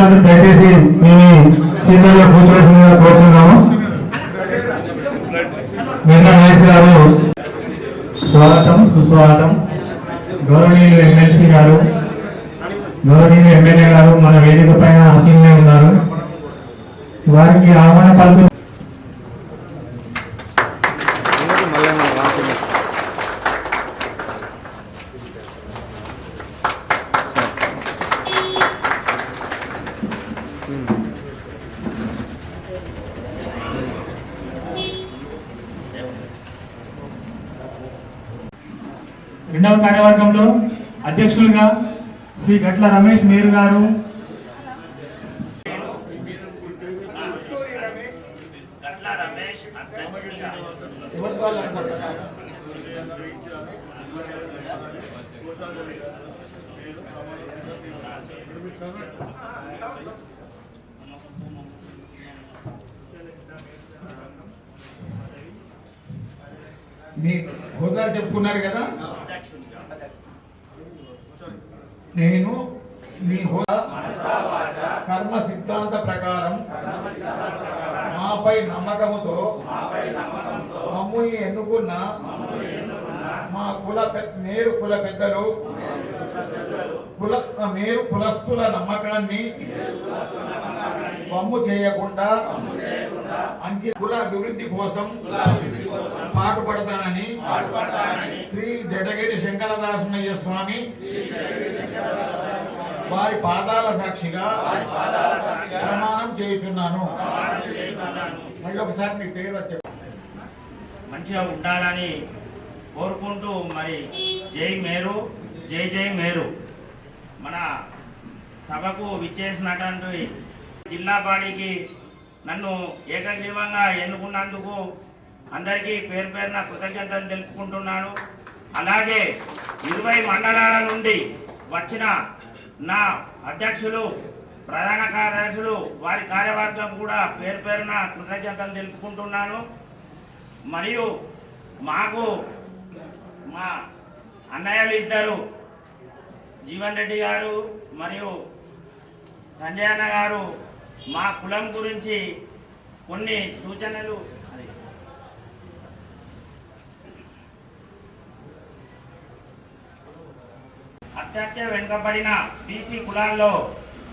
పెద్దలందరూ దయచేసి మేము సీట్లలో కూర్చోవలసిందిగా కోరుతున్నాము. నిన్న మహేష్ గారు స్వాగతం సుస్వాగతం. గౌరవనీయులు ఎమ్మెల్సీ గారు, గౌరవనీయులు ఎమ్మెల్యే గారు మన వేదిక పైన ఆసీనులై ఉన్నారు. వారికి ఆహ్వాన పలుకు రెండవ కార్యవర్గంలో అధ్యక్షులుగా శ్రీ గట్ల రమేష్ మేరు గారు, మీ హోదా చెప్పుకున్నారు కదా. నేను మీ హోదా కర్మ సిద్ధాంత ప్రకారం మాపై నమ్మకముతో మమ్మల్ని ఎన్నుకున్న మా మేరు కుల పెద్దలు మేరు కులస్తుల నమ్మకాన్ని వమ్ము చేయకుండా కుల అభివృద్ధి కోసం పాటుపడతానని శ్రీ జడగిరి శంకరదాసమయ్య స్వామి వారి పాదాల సాక్షిగా ప్రమాణం చేయుచున్నాను. మళ్ళీ ఒకసారి మీ పేరు వచ్చే మంచిగా ఉండాలని కోరుకుంటూ మరి జై మేరు, జై జై మేరు. మన సభకు విచ్చేసినటువంటి జిల్లా బాడీకి నన్ను ఏకగ్రీవంగా ఎన్నుకున్నందుకు అందరికీ పేరు పేరున కృతజ్ఞతలు తెలుపుకుంటున్నాను. అలాగే 20 మండలాల నుండి వచ్చిన నా అధ్యక్షులు, ప్రధాన కార్యదర్శులు, వారి కార్యవర్గం కూడా పేరు పేరున కృతజ్ఞతలు తెలుపుకుంటున్నాను. మరియు మాకు మా అన్నయ్యలు ఇద్దరు, జీవన్ రెడ్డి గారు మరియు సంజయ్ అన్న గారు, మా కులం గురించి కొన్ని సూచనలు అత్యంత వెనుకబడిన బీసీ కులాల్లో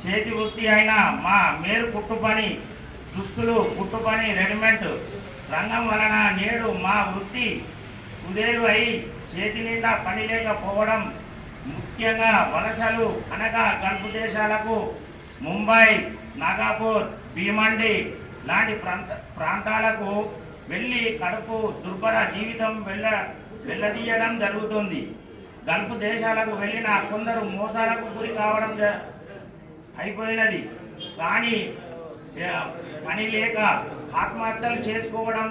చేతి వృత్తి అయిన మా మేరు కుట్టుపని దుస్తులు, కుట్టుపని రెడీమేడ్ రంగం వలన నేడు మా వృత్తి కుదేలు అయి చేతి నిండా పని లేకపోవడం, ముఖ్యంగా వలసలు అనగా గల్ఫ్ దేశాలకు ముంబై, నాగపూర్, భీమండి లాంటి ప్రాంతాలకు వెళ్ళి కడుపు దుర్భర జీవితం వెళ్ళదీయడం జరుగుతుంది. గల్ఫ్ దేశాలకు వెళ్ళిన కొందరు మోసాలకు గురి కావడం అయిపోయినది. కానీ పని లేక ఆత్మహత్యలు చేసుకోవడం,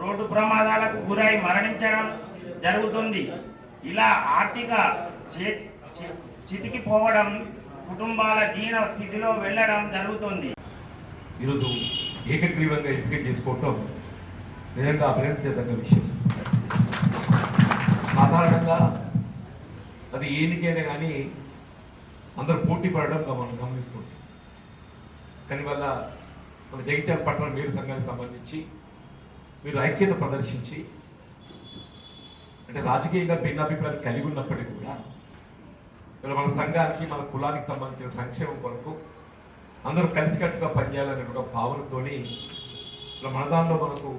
రోడ్డు ప్రమాదాలకు గురై మరణించడం జరుగుతుంది. ఇలా ఆర్థిక చితికిపోవడం, కుటుంబాల దీన స్థితిలో వెళ్ళడం జరుగుతుంది. ఈరోజు ఏకగ్రీవంగా ఎంపిక చేసుకోవటం నిజంగా అభినందించదగ్గ విషయం. సాధారణంగా అది ఏనికైనా కానీ అందరూ పోటీ పడడం మనం గమనిస్తుంది. కానీ వల్ల మన జగిత్యాల పట్టణ మేరు సంఘానికి సంబంధించి మీరు ఐక్యత ప్రదర్శించి, అంటే రాజకీయంగా భిన్నాభిప్రాయాలు కలిగి ఉన్నప్పటికీ కూడా మన సంఘానికి, మన కులానికి సంబంధించిన సంక్షేమం కొరకు అందరూ కలిసికట్టుగా పనిచేయాలనే ఒక భావనతో మన దానిలో మనకు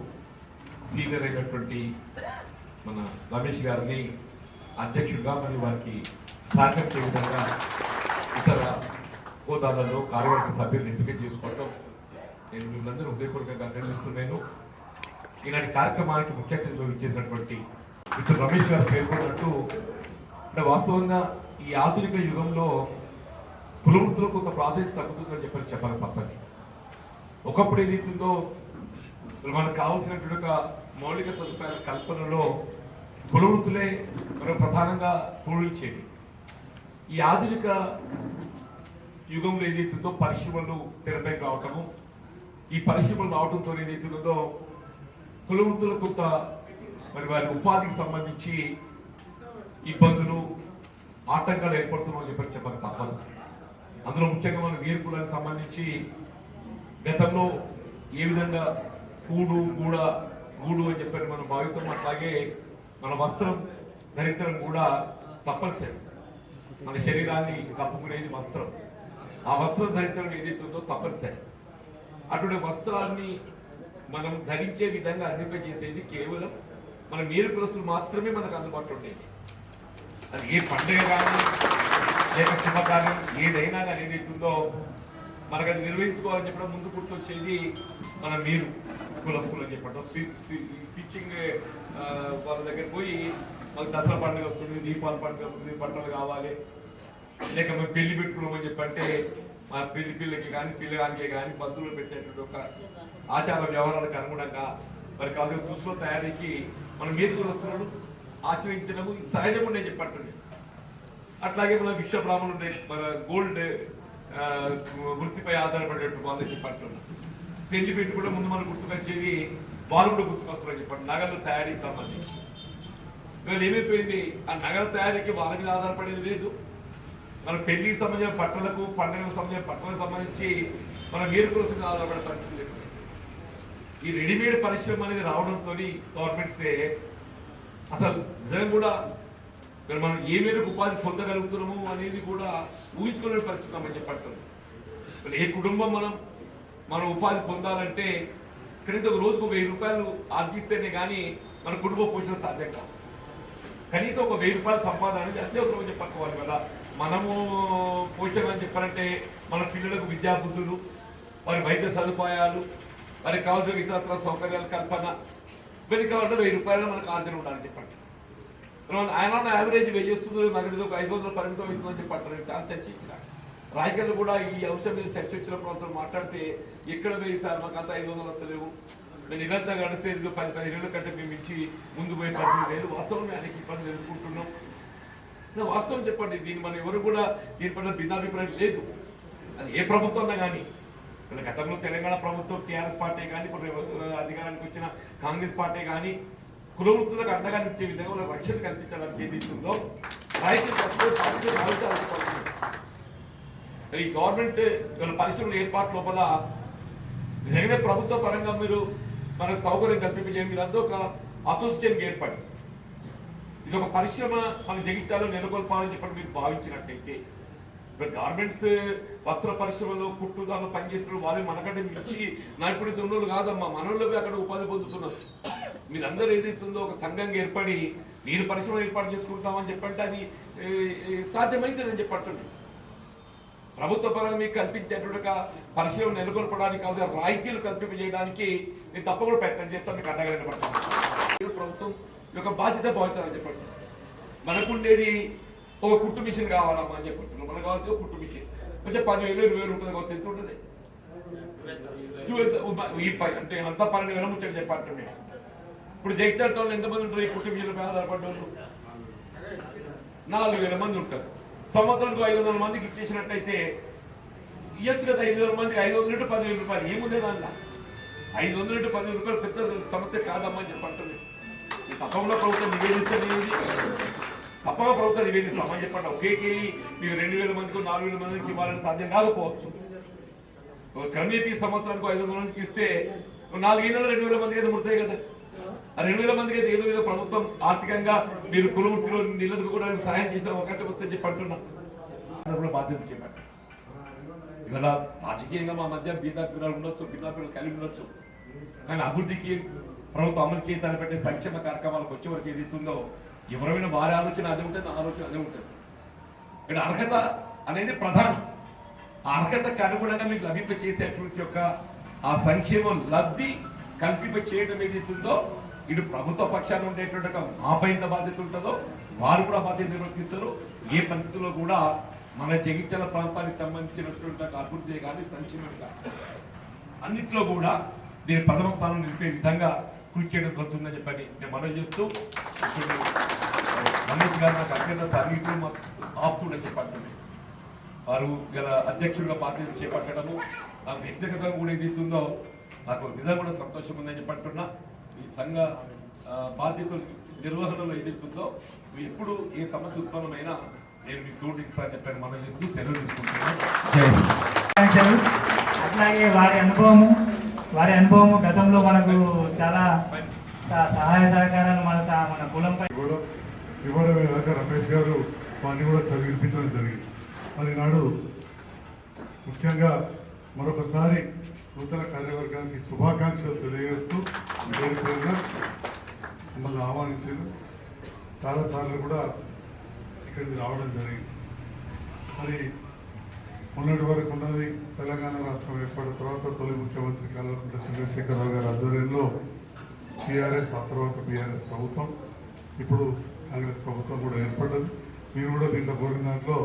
సీనియర్ అయినటువంటి మన రమేష్ గారిని అధ్యక్షుడిగా మరియు వారికి సహకరించే విధంగా ఇతర హోదాలలో కార్యవర్గ సభ్యులను ఎంపిక చేసుకోవడం నేను మిమ్మల్ని హృదయపూర్వకంగా అభినందిస్తున్నాను. ఈనాటి కార్యక్రమానికి ముఖ్య అతిథిగా ఇచ్చేసినటువంటి మిస్టర్ రమేష్ గారు పేర్కొన్నట్టు, అంటే వాస్తవంగా ఈ ఆధునిక యుగంలో కులవృత్తులకు కొంత ప్రాధాన్యత తగ్గుతుందని చెప్పాలి తప్పని. ఒకప్పుడు ఏదైతుందో మనకు కావాల్సినటువంటి ఒక మౌలిక సదుపాయాల కల్పనలో కులవృత్తులే మనకు ప్రధానంగా తోడిచ్చేది. ఈ ఆధునిక యుగంలో ఏదైతుందో పరిశ్రమలు తెరపై రావటము, ఈ పరిశ్రమలు రావడంతో ఏదైతున్నదో కులవృత్తులు కొంత మరి వారి ఉపాధికి సంబంధించి ఇబ్బందులు, ఆటంకాలు ఏర్పడుతున్నామని చెప్పక తప్పదు. అందులో ముఖ్యంగా మన వీర కులానికి సంబంధించి గతంలో ఏ విధంగా గూడు అని చెప్పని మనం భావిస్తాం, అట్లాగే మన వస్త్రం ధరించడం కూడా తప్పనిసరి. మన శరీరాన్ని కప్పుకునేది వస్త్రం, ఆ వస్త్రం ధరించడం ఏదైతుందో తప్పనిసరి. అటువంటి వస్త్రాన్ని మనం ధరించే విధంగా అందింపజేసేది కేవలం మన వీర కులస్తులు మాత్రమే మనకు అందుబాటులో ఉండేది. అది ఏ పండుగ కానీ లేక శుభకార్యం ఏదైనా కానీ ఏదైతుందో మనకు అది నిర్వహించుకోవాలని చెప్పడం ముందు గుర్తొచ్చేది మన మీరు కులస్తులు అని చెప్పడం. స్టిచ్చింగ్ వాళ్ళ దగ్గర పోయి మాకు దసరా పండుగ వస్తుంది, దీపావళి పండుగ వస్తుంది, బట్టలు కావాలి, లేక మేము పెళ్లి పెట్టుకున్నామని చెప్పంటే మా పిల్లకి కానీ పిల్లగానికి కానీ బంధువులు పెట్టేటువంటి ఒక ఆచార వ్యవహారాలకు అనుగుణంగా మరి కాదు దుస్తుల తయారీకి మన మీద కులస్తులను ఆచరించడము సహజము నేను చెప్పండి. అట్లాగే మన విశ్వ బ్రాహ్మణులు మన గోల్డ్ వృత్తిపై ఆధారపడేటువంటి వాళ్ళని చెప్పంటున్నాం. పెళ్లి పెట్టి కూడా ముందు మనం గుర్తుకొచ్చేది వాళ్ళు కూడా గుర్తుకొస్తారని చెప్పండి, నగలు తయారీకి సంబంధించి. ఇవాళ ఏమైపోయింది, ఆ నగల తయారీకి వాళ్ళ మీద ఆధారపడేది లేదు. మన పెళ్లికి సంబంధించిన బట్టలకు, పండుగలకు సంబంధించిన బట్టలకు సంబంధించి మన వీరు కోసం ఆధారపడే పరిస్థితి లేదు. ఈ రెడీమేడ్ పరిశ్రమ అనేది రావడంతో గవర్నమెంట్సే అసలు నిజంగా కూడా మనం ఏ మేరకు ఉపాధి పొందగలుగుతున్నాము అనేది కూడా ఊహించుకునే పరిస్థితి చెప్పంటారు. ఏ కుటుంబం మనం ఉపాధి పొందాలంటే కనీసం ఒక రోజుకు 1000 రూపాయలు ఆర్జిస్తేనే కానీ మన కుటుంబ పోషణ సాధ్యం కాదు. కనీసం ఒక 1000 రూపాయల సంపాదన అనేది అత్యవసరం చెప్పట్టుకోవాలి కదా. మనము పోషణ అని చెప్పాలంటే మన పిల్లలకు విద్యాబుద్ధులు, వారి వైద్య సదుపాయాలు, వారికి కావాల్సిన ఇతర సౌకర్యాల కల్పన, ఇవన్నీ కావాలంటే 1000 రూపాయలు మనకు ఆర్జన ఉండాలని చెప్పండి. ఆయన యావరేజ్ 1000 వస్తుంది, నగదు ఒక 500 పరిమితం అవుతుందని చెప్పంటారు. చాలా చర్చించిన రాజకీయాలు కూడా ఈ అంశం మీద చర్చ వచ్చినప్పుడు అంతా మాట్లాడితే ఎక్కడ పోయి సార్ మాకు అంతా 500 వస్తలేవు, నేను ఇదంతా గడిస్తే 10-15 కంటే మేము ఇచ్చి ముందు పోయే పరిస్థితి లేదు. వాస్తవం ఆయనకి ఇబ్బంది ఎదుర్కొంటున్నాం. వాస్తవం చెప్పండి, దీన్ని మనం ఎవరు కూడా దీనిపైన భిన్నాభిప్రాయం లేదు. అది ఏ ప్రభుత్వం కానీ, గతంలో తెలంగాణ ప్రభుత్వం టీఆర్ఎస్ పార్టీ కానీ, ఇప్పుడు అధికారానికి వచ్చిన కాంగ్రెస్ పార్టీ కానీ కుల వృత్తులకు అండగా ఇచ్చే విధంగా వాళ్ళకి రక్షణ కల్పించడానికి ఏదైతుందో ఈ గవర్నమెంట్ పరిశ్రమల ఏర్పాటు లోపల నిజంగానే ప్రభుత్వ పరంగా మీరు మనకు సౌకర్యం కల్పించేయండి. మీరు అంతా ఒక అసోసియేషన్ ఏర్పడి ఇది ఒక పరిశ్రమ మన జగిత్యాలలో నెలకొల్పాలని చెప్పి మీరు భావించినట్టయితే, ఇప్పుడు గవర్నమెంట్స్ వస్త్ర పరిశ్రమలో కుట్టుదారులు పనిచేస్తున్న వాళ్ళే మనకంటే మించి నైపుణ్యత ఉన్నోళ్ళు కాదమ్మా, మనోళ్ళవి అక్కడ ఉపాధి పొందుతున్నారు. మీరందరూ ఏదైతుందో ఒక సంఘంగా ఏర్పడి మీరు పరిశ్రమ ఏర్పాటు చేసుకుంటామని చెప్పంటే అది సాధ్యమైతుందని చెప్పండి. ప్రభుత్వ పరంగా మీకు కల్పించేటువంటి పరిశ్రమ నెలకొల్పడానికి కావాలి రాయితీలు కల్పింపజేయడానికి నేను తప్పకుండా ప్రయత్నం చేస్తాను, మీకు అండగా నిలబడతాను. ప్రభుత్వం యొక్క బాధ్యత భావిస్తానని చెప్పండి. మనకుండేది ఒక కుట్టు మిషన్ కావాలమ్మా అని చెప్పుకుంటున్నాం. మనకు కావాల్సి ఒక కుట్టు మిషన్ కొంచెం 10,000-20,000 ఉంటుంది కావచ్చు. ఎంత ఉంటుంది అంటే అంత 12,000 ముచ్చట చెప్పండి. ఇప్పుడు జగిత్యాల టౌన్లో ఎంతమంది ఉంటారు ఈ కుట్టు మిషన్లపై ఆధారపడ్డ వాళ్ళు? 4,000 మంది ఉంటారు. సంవత్సరానికి 500 మందికి ఇచ్చేసినట్టయితే ఇవ్వచ్చు కదా. 500 మందికి 500 10,000 రూపాయలు ఏముంది దానిలో? 500 10,000 రూపాయలు పెద్ద సమస్య కాదమ్మా అని చెప్పంటుంది. తప్పకుండా ప్రభుత్వం నివేదిస్తుంది, తప్పగా ప్రభుత్వం నివేదిస్తామని చెప్పండి. ఒకేకి మీకు 2,000 మందికి 4,000 మందికి ఇవ్వాలని సాధ్యం కాకపోవచ్చు. క్రమేపీ సంవత్సరానికి 500 మందికి ఇస్తే 4 ఏళ్ళలో 2,000 మందికి అయితే ముడతాయి కదా. ఆ 2,000 మందికి అయితే ఏదో ప్రభుత్వం ఆర్థికంగా మీరు కులవృత్తిలో నిలదొక్కుకోవడానికి సహాయం చేసిన అవకాశం వస్తే చెప్పి అంటున్నా. బాధ్యత చెప్పండి. ఇవాళ రాజకీయంగా మా మధ్య బీదాపిల్లలు ఉండొచ్చు, బీదాపిల్లలు కలిగి ఉండొచ్చు, కానీ అభివృద్ధికి ప్రభుత్వం అమలు చేయాలని పెట్టే సంక్షేమ కార్యక్రమాలకు వచ్చే వరకు ఏదైతుందో ఎవరైనా వారి ఆలోచన అదే ఉంటుంది, నా ఆలోచన అదే ఉంటుంది. ఇక్కడ అర్హత అనేది ప్రధానం. ఆ అర్హతకు అనుగుణంగా మీకు లభింప చేసేటువంటి యొక్క ఆ సంక్షేమం లబ్ధి కల్పింప చేయడం ఏదైతుందో ఇటు ప్రభుత్వ పక్షాన్ని ఉండేటువంటి మాపై ఎంత బాధ్యత ఉంటుందో వారు కూడా బాధ్యత నిర్వర్తిస్తారు. ఏ పరిస్థితుల్లో కూడా మన జగిత్యాల ప్రాంతానికి సంబంధించినటువంటి అభివృద్ధి కానీ సంక్షేమం కానీ అన్నింటిలో కూడా దీని ప్రథమ స్థానం నిలిపే విధంగా కృషి చేయడం జరుగుతుందని చెప్పని నేను మనం చేస్తూ రమేష్ గారు నాకు అత్యంత సన్నిహితులు ఆప్తుడని చెప్పండి. వారు గల అధ్యక్షుడిగా బాధ్యత చేపట్టడము నాకు వ్యక్తిగతంగా కూడా ఏదైతుందో నాకు నిజంగా కూడా సంతోషం ఉందని చెప్పంటున్నా. ఈ సంఘ బాధ్యతల నిర్వహణలో ఏదైతుందో ఎప్పుడు ఏ సమస్య ఉత్పన్నమైనా నేను మీకు తోడు ఇస్తాను చెప్పాను మనం చేస్తూ సెలవు తీసుకుంటున్నాను. ఆకాంక్షలు. అట్లాగే వారి అనుభవము గతంలో మనకు చాలా సహాయ సహకారాలు మన కులంపై కూడా ఇవ్వడమే కాక రమేష్ గారు వాడిని కూడా చదివించడం జరిగింది. మరి నాడు ముఖ్యంగా మరొకసారి నూతన కార్యవర్గానికి శుభాకాంక్షలు తెలియజేస్తూ పేరుగా మమ్మల్ని ఆహ్వానించారు. చాలాసార్లు కూడా ఇక్కడికి రావడం జరిగింది. మరి మొన్నటి వరకు ఉన్నది తెలంగాణ రాష్ట్రం ఏర్పడిన తర్వాత తొలి ముఖ్యమంత్రి కల్వకుంట్ల చంద్రశేఖరరావు గారి ఆధ్వర్యంలో టీఆర్ఎస్, ఆ తర్వాత బీఆర్ఎస్ ప్రభుత్వం, ఇప్పుడు కాంగ్రెస్ ప్రభుత్వం కూడా ఏర్పడ్డది. మీరు కూడా దీంట్లో కోరిన దాంట్లో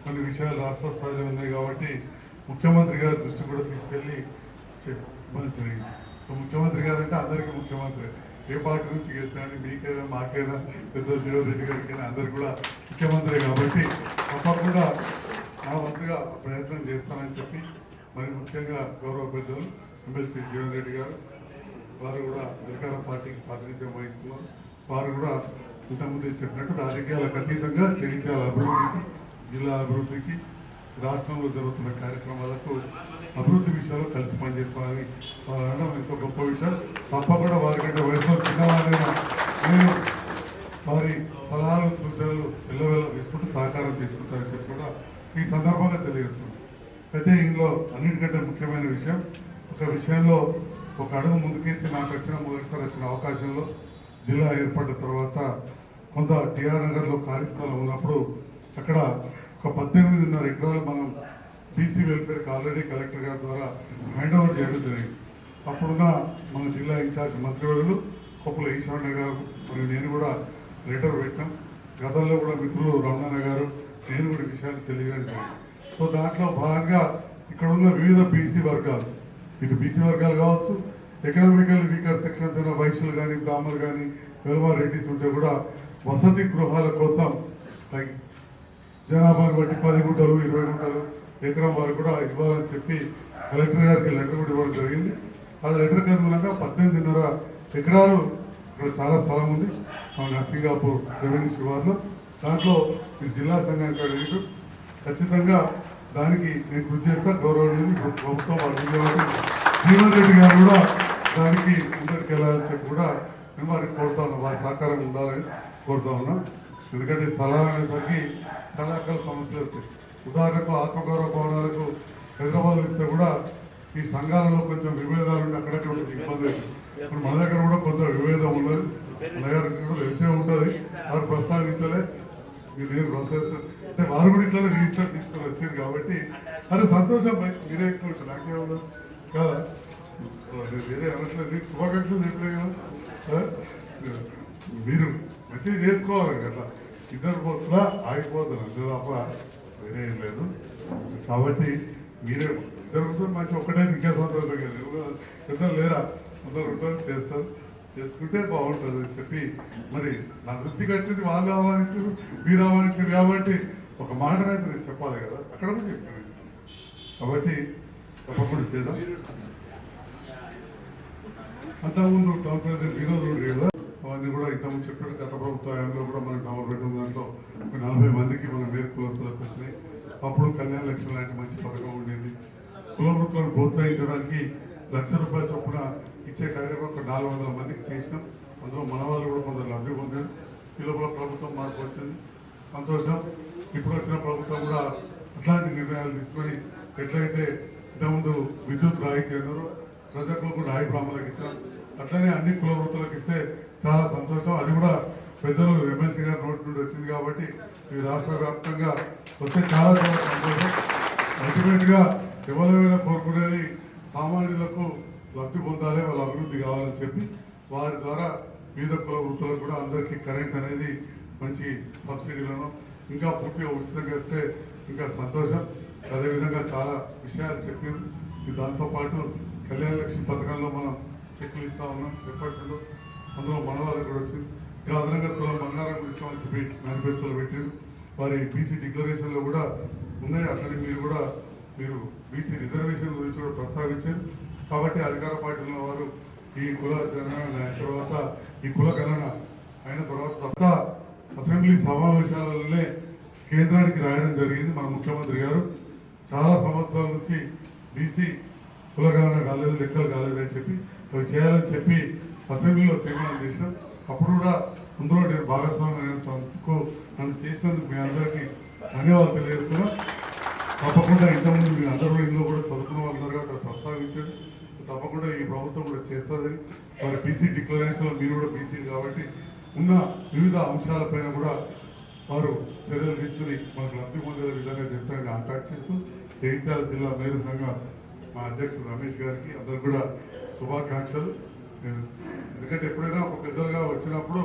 కొన్ని విషయాలు రాష్ట్ర స్థాయిలో ఉన్నాయి కాబట్టి ముఖ్యమంత్రి గారి దృష్టి కూడా తీసుకెళ్ళి చెప్పడం జరిగింది. సో ముఖ్యమంత్రి గారు అంటే అందరికీ ముఖ్యమంత్రి, ఏ పార్టీ నుంచి చేసినా మీకైనా మాకైనా పెద్ద జీవరెడ్డి గారికైనా అందరికి కూడా ముఖ్యమంత్రి కాబట్టి తప్పకుండా నా వంతుగా ప్రయత్నం చేస్తానని చెప్పి మరి ముఖ్యంగా గౌరవ పెద్దలు ఎమ్మెల్సీ జీవన్ రెడ్డి గారు వారు కూడా అధికార పార్టీకి ప్రాతినిధ్యం వహిస్తున్నారు. వారు కూడా ఇంతకుముందే చెప్పినట్టు రాజకీయాలకు అతీతంగా జగిత్యాల అభివృద్ధికి, జిల్లా అభివృద్ధికి, రాష్ట్రంలో జరుగుతున్న కార్యక్రమాలకు అభివృద్ధి విషయాలు కలిసి పనిచేస్తామని వారు అనడం ఎంతో గొప్ప విషయం. తప్పకుండా వారికంటే వయసులో చిన్నవారైనా నేను వారి సలహాలు సూచనలు ఎల్లవెల్ల తీసుకుంటూ సహకారం తీసుకుంటారని చెప్పి కూడా ఈ సందర్భంగా తెలియజేస్తుంది. అయితే ఇందులో అన్నిటికంటే ముఖ్యమైన విషయం, ఒక విషయంలో ఒక అడుగు ముందుకేసి నాకు మొదటిసారి వచ్చిన అవకాశంలో జిల్లా ఏర్పడిన తర్వాత కొంత టిఆర్ నగర్లో ఖాళీ స్థలం ఉన్నప్పుడు అక్కడ ఒక 18.5 ఎకరాలు మనం బీసీ వెల్ఫేర్కి ఆల్రెడీ కలెక్టర్ గారి ద్వారా హ్యాండ్ ఓవర్ చేయడం జరిగింది. అప్పుడున్న మన జిల్లా ఇన్ఛార్జ్ మంత్రివర్యులు కొప్పుల ఈశ్వరణ గారు మరియు నేను కూడా లెటర్ పెట్టాం. గతంలో కూడా మిత్రులు రమణన్న గారు నేను కూడా విషయాలు తెలియజేయడం జరిగింది. సో దాంట్లో భాగంగా ఇక్కడ ఉన్న వివిధ బీసీ వర్గాలు, ఇటు బీసీ వర్గాలు కావచ్చు, ఎకనామికల్ వీకర్ సెక్షన్స్ అయిన వైశ్యులు కానీ, బ్రాహ్మణులు కానీ, వెల్మా రెడ్డిస్ ఉంటే కూడా వసతి గృహాల కోసం లైక్ జనాభాను బట్టి 10 గుంటలు 20 గుంటలు ఎకరం వారు కూడా ఇవ్వాలని చెప్పి కలెక్టర్ గారికి లెటర్ కూడా ఇవ్వడం జరిగింది. ఆ లెటర్కి అనుగుణంగా 18.5 ఎకరాలు ఇక్కడ చాలా స్థలం ఉంది మన నర్సింగాపూర్ రెవెన్యూ శివార్లో. దాంట్లో ఈ జిల్లా సంఘానికి అడిగి ఖచ్చితంగా దానికి నేను కృషి చేస్తా. గౌరవనీయులు ప్రభుత్వం జీవన్ రెడ్డి గారు కూడా దానికి ముందరికి వెళ్ళాలని చెప్పి కూడా మేము వారికి కోరుతా ఉన్నాం, వారి సహకారం ఉండాలని కోరుతా ఉన్నాం. ఎందుకంటే స్థలాలు అనేసరికి చాలా రకాల సమస్యలు వస్తాయి. ఉదాహరణకు ఆత్మగౌరవ భవనాలకు హైదరాబాద్ ఇస్తే కూడా ఈ సంఘాలలో కొంచెం విభేదాలు ఉండి అక్కడక్కడ ఇబ్బంది అవుతుంది. ఇప్పుడు మన దగ్గర కూడా కొంత విభేదం ఉన్నది, మన దగ్గర కూడా తెలిసే ఉంటుంది. వారు ప్రస్తావించలే, నేను ప్రస్తావించాలి అంటే వారు కూడా ఇట్లా రిజిస్టర్ తీసుకొని వచ్చారు కాబట్టి అది సంతోషం. మీరే ఎక్కువ నాకేమన్నా కదా, వేరే అనట్లేదు, మీకు శుభాకాంక్షలు చెప్పలే కదా. మీరు మంచిగా చేసుకోవాలి కదా, ఇద్దరు పోతున్నా ఆగిపోతున్నారు అంతే తప్ప వేరే ఏం లేదు. కాబట్టి మీరే ఇద్దరు కూర్చొని మంచి ఒక్కటే ఇంకే సంతోషం కదా, ఇద్దరు లేరా అందరు ఉంటారు చేస్తారు, చేసుకుంటే బాగుంటుంది అని చెప్పి మరి నా దృష్టికి వచ్చింది. వాళ్ళు ఆహ్వానించారు, మీరు ఆహ్వానించారు కాబట్టి ఒక మాటనైతే నేను చెప్పాలి కదా, అక్కడ కూడా చెప్పాను. కాబట్టి తప్పకుండా చేద్దాం. అంతకుముందు టౌన్ ప్రెసిడెంట్ వినోద్ రెడ్డి కదా, అవన్నీ కూడా ఇంతకుముందు చెప్పారు. గత ప్రభుత్వ హయాంలో కూడా మనం డబుల్ బెడ్రూమ్ దాంట్లో 40 మందికి మన మేర కులస్తులకు వచ్చినాయి. అప్పుడు కళ్యాణ లక్ష్మి లాంటి మంచి పథకం ఉండేది. కుల వృత్తులను ప్రోత్సహించడానికి ₹1,00,000 చొప్పున ఇచ్చే కార్యక్రమం ఒక 400 మందికి చేసినాం. అందులో మన వాళ్ళు కూడా కొందరు లబ్ధి పొందారు. ఈ లోపల ప్రభుత్వం మార్పు వచ్చింది, సంతోషం. ఇప్పుడు వచ్చిన ప్రభుత్వం కూడా అట్లాంటి నిర్ణయాలు తీసుకొని ఎట్లయితే ఇంతకుముందు విద్యుత్ రాయితీ అన్నారో ప్రజలకు రాయి బ్రాహ్మణులకు ఇచ్చాం, అట్లనే అన్ని కుల వృత్తులకు ఇస్తే చాలా సంతోషం. అది కూడా పెద్దలు ఎమ్మెల్సీ గారి నోటి నుండి వచ్చింది కాబట్టి ఈ రాష్ట్ర వ్యాప్తంగా వస్తే చాలా చాలా సంతోషం. అల్టిమేట్గా ఎవరైనా కోరుకునేది సామాన్యులకు లబ్ధి పొందాలి, వాళ్ళ అభివృద్ధి కావాలని చెప్పి వారి ద్వారా వివిధ కుల వృత్తులకు కూడా అందరికీ కరెంట్ అనేది మంచి సబ్సిడీలను ఇంకా పూర్తిగా ఉచితంగా ఇస్తే ఇంకా సంతోషం. అదేవిధంగా చాలా విషయాలు చెప్పారు. దాంతోపాటు కళ్యాణ లక్ష్మి పథకంలో మనం చెక్కులు ఇస్తా ఉన్నాం ఎప్పటికో, అందులో మన వాళ్ళకి కూడా వచ్చింది. ఇంకా అదనంగా తులం బంగారం ఇస్తామని చెప్పి మేనిఫెస్టోలో పెట్టారు. వారి బీసీ డిక్లరేషన్లో కూడా ఉన్నాయి. అక్కడికి మీరు బీసీ రిజర్వేషన్ గురించి కూడా ప్రస్తావించారు. కాబట్టి అధికార పార్టీలో వారు ఈ కుల జనగణన అయిన తర్వాత, ఈ కుల గణన అయిన తర్వాత అసెంబ్లీ సమావేశాలలోనే కేంద్రానికి రాయడం జరిగింది. మన ముఖ్యమంత్రి గారు చాలా సంవత్సరాల నుంచి బీసీ కులగణన కాలేదు, లెక్కలు కాలేదని చెప్పి అవి చేయాలని చెప్పి అసెంబ్లీలో తీర్మానం చేశాం. అప్పుడు కూడా అందులో నేను భాగస్వామ్యం నన్ను చేసినందుకు మీ అందరికీ ధన్యవాదాలు తెలియజేస్తున్నా. తప్పకుండా ఇంతకుముందు మీ అందరూ కూడా ఇందులో కూడా చదువుకున్న వాళ్ళందరూ అక్కడ ప్రస్తావించారు. తప్పకుండా ఈ ప్రభుత్వం కూడా చేస్తుందని వారి బీసీ డిక్లరేషన్లో మీరు కూడా బీసీ కాబట్టి ఉన్న వివిధ అంశాలపైన కూడా వారు చర్యలు తీసుకుని మనకు లబ్ధి పొందే విధంగా చేస్తారని ఆకాంక్షిస్తూ జగిత్యాల జిల్లా మేయర్ సంఘ మా అధ్యక్షుడు రమేష్ గారికి అందరు కూడా శుభాకాంక్షలు. ఎందుకంటే ఎప్పుడైనా ఒక పెద్దలుగా వచ్చినప్పుడు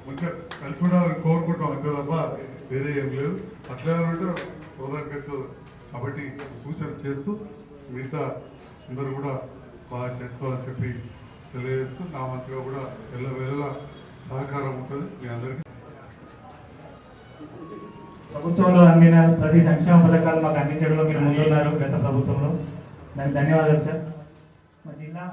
మంచిగా కలిసి ఉండాలని కోరుకుంటాం అంతే తప్ప వేరే ఏం లేదు. అట్లా ఉంటే హోదాకచ్చు కాబట్టి సూచన చేస్తూ మిగతా అందరూ కూడా బాగా చేసుకోవాలని చెప్పి తెలియజేస్తూ నా మంత్రిగా కూడా ఎల్లవేళలా సహకారం ఉంటుంది మీ అందరికీ. ప్రభుత్వంలో అందిన ప్రతి సంక్షేమ పథకాలు మాకు అందించడంలో మీరు ముందున్నారు గత ప్రభుత్వంలో. దానికి ధన్యవాదాలు సార్. మా జిల్లా